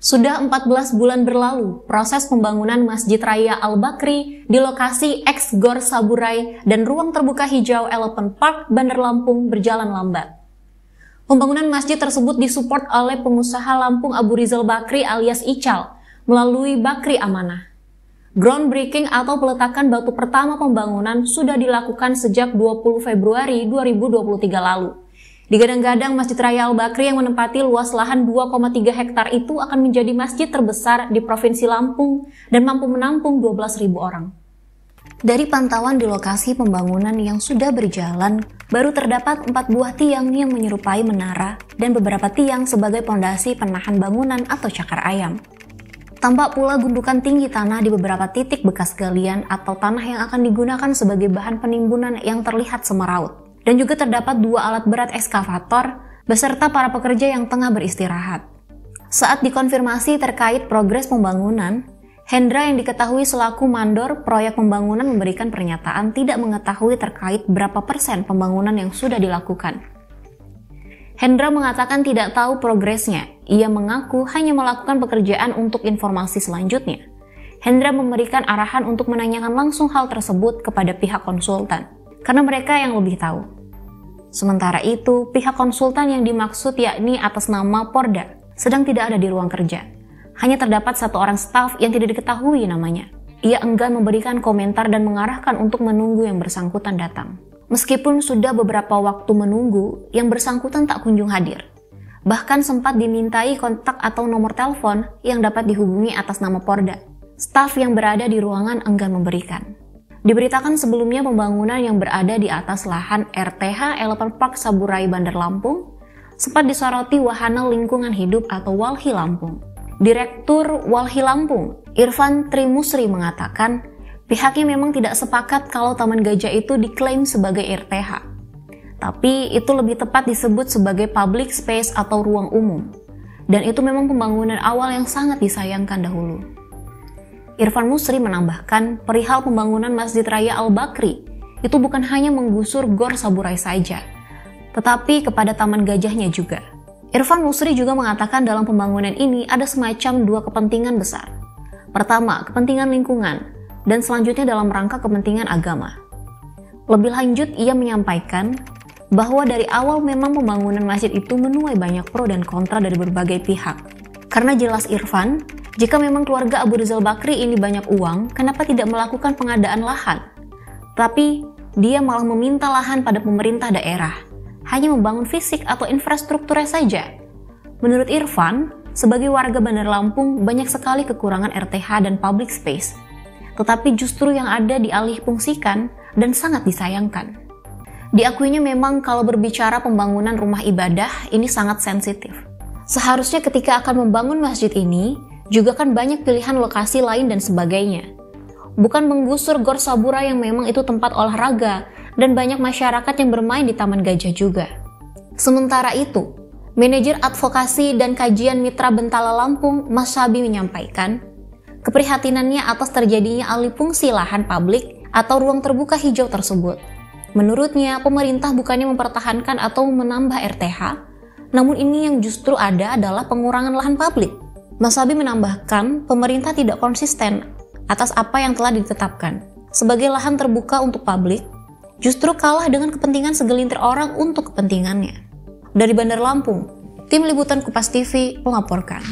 Sudah 14 bulan berlalu, proses pembangunan Masjid Raya Al-Bakri di lokasi ex-Gor Saburai dan ruang terbuka hijau Elephant Park, Bandar Lampung berjalan lambat. Pembangunan masjid tersebut disupport oleh pengusaha Lampung Abu Rizal Bakri alias Ical melalui Bakri Amanah. Groundbreaking atau peletakan batu pertama pembangunan sudah dilakukan sejak 20 Februari 2023 lalu. Digadang-gadang Masjid Raya Al-Bakri yang menempati luas lahan 2,3 hektar itu akan menjadi masjid terbesar di Provinsi Lampung dan mampu menampung 12.000 orang. Dari pantauan di lokasi pembangunan yang sudah berjalan, baru terdapat 4 buah tiang yang menyerupai menara dan beberapa tiang sebagai pondasi penahan bangunan atau cakar ayam. Tampak pula gundukan tinggi tanah di beberapa titik bekas galian atau tanah yang akan digunakan sebagai bahan penimbunan yang terlihat semeraut. Dan juga terdapat 2 alat berat ekskavator beserta para pekerja yang tengah beristirahat. Saat dikonfirmasi terkait progres pembangunan, Hendra yang diketahui selaku mandor proyek pembangunan memberikan pernyataan tidak mengetahui terkait berapa persen pembangunan yang sudah dilakukan. Hendra mengatakan tidak tahu progresnya, ia mengaku hanya melakukan pekerjaan untuk informasi selanjutnya. Hendra memberikan arahan untuk menanyakan langsung hal tersebut kepada pihak konsultan, karena mereka yang lebih tahu. Sementara itu, pihak konsultan yang dimaksud yakni atas nama Porda sedang tidak ada di ruang kerja. Hanya terdapat 1 orang staf yang tidak diketahui namanya. Ia enggan memberikan komentar dan mengarahkan untuk menunggu yang bersangkutan datang. Meskipun sudah beberapa waktu menunggu, yang bersangkutan tak kunjung hadir. Bahkan sempat dimintai kontak atau nomor telepon yang dapat dihubungi atas nama Porda. Staf yang berada di ruangan enggan memberikan. Diberitakan sebelumnya pembangunan yang berada di atas lahan RTH Elephant Park Saburai Bandar Lampung sempat disoroti Wahana Lingkungan Hidup atau Walhi Lampung. Direktur Walhi Lampung, Irfan Trimusri mengatakan pihaknya memang tidak sepakat kalau Taman Gajah itu diklaim sebagai RTH. Tapi itu lebih tepat disebut sebagai public space atau ruang umum. Dan itu memang pembangunan awal yang sangat disayangkan dahulu. Irfan Musri menambahkan perihal pembangunan Masjid Raya Al-Bakri itu bukan hanya menggusur Gor Saburai saja, tetapi kepada Taman Gajahnya juga. Irfan Musri juga mengatakan dalam pembangunan ini ada semacam 2 kepentingan besar. Pertama, kepentingan lingkungan, dan selanjutnya dalam rangka kepentingan agama. Lebih lanjut, ia menyampaikan bahwa dari awal memang pembangunan masjid itu menuai banyak pro dan kontra dari berbagai pihak. Karena jelas Irfan, jika memang keluarga Abu Rizal Bakri ini banyak uang, kenapa tidak melakukan pengadaan lahan? Tapi dia malah meminta lahan pada pemerintah daerah, hanya membangun fisik atau infrastrukturnya saja. Menurut Irfan, sebagai warga Bandar Lampung banyak sekali kekurangan RTH dan public space, tetapi justru yang ada dialihfungsikan dan sangat disayangkan. Diakuinya memang kalau berbicara pembangunan rumah ibadah ini sangat sensitif. Seharusnya ketika akan membangun masjid ini, juga kan banyak pilihan lokasi lain dan sebagainya. Bukan menggusur Gor Saburai yang memang itu tempat olahraga dan banyak masyarakat yang bermain di Taman Gajah juga. Sementara itu, Manajer Advokasi dan Kajian Mitra Bentala Lampung, Mas Sabi menyampaikan keprihatinannya atas terjadinya alih fungsi lahan publik atau ruang terbuka hijau tersebut. Menurutnya, pemerintah bukannya mempertahankan atau menambah RTH, namun ini yang justru ada adalah pengurangan lahan publik. Mas Sabi menambahkan, pemerintah tidak konsisten atas apa yang telah ditetapkan. Sebagai lahan terbuka untuk publik, justru kalah dengan kepentingan segelintir orang untuk kepentingannya. Dari Bandar Lampung, Tim Liputan Kupas TV melaporkan.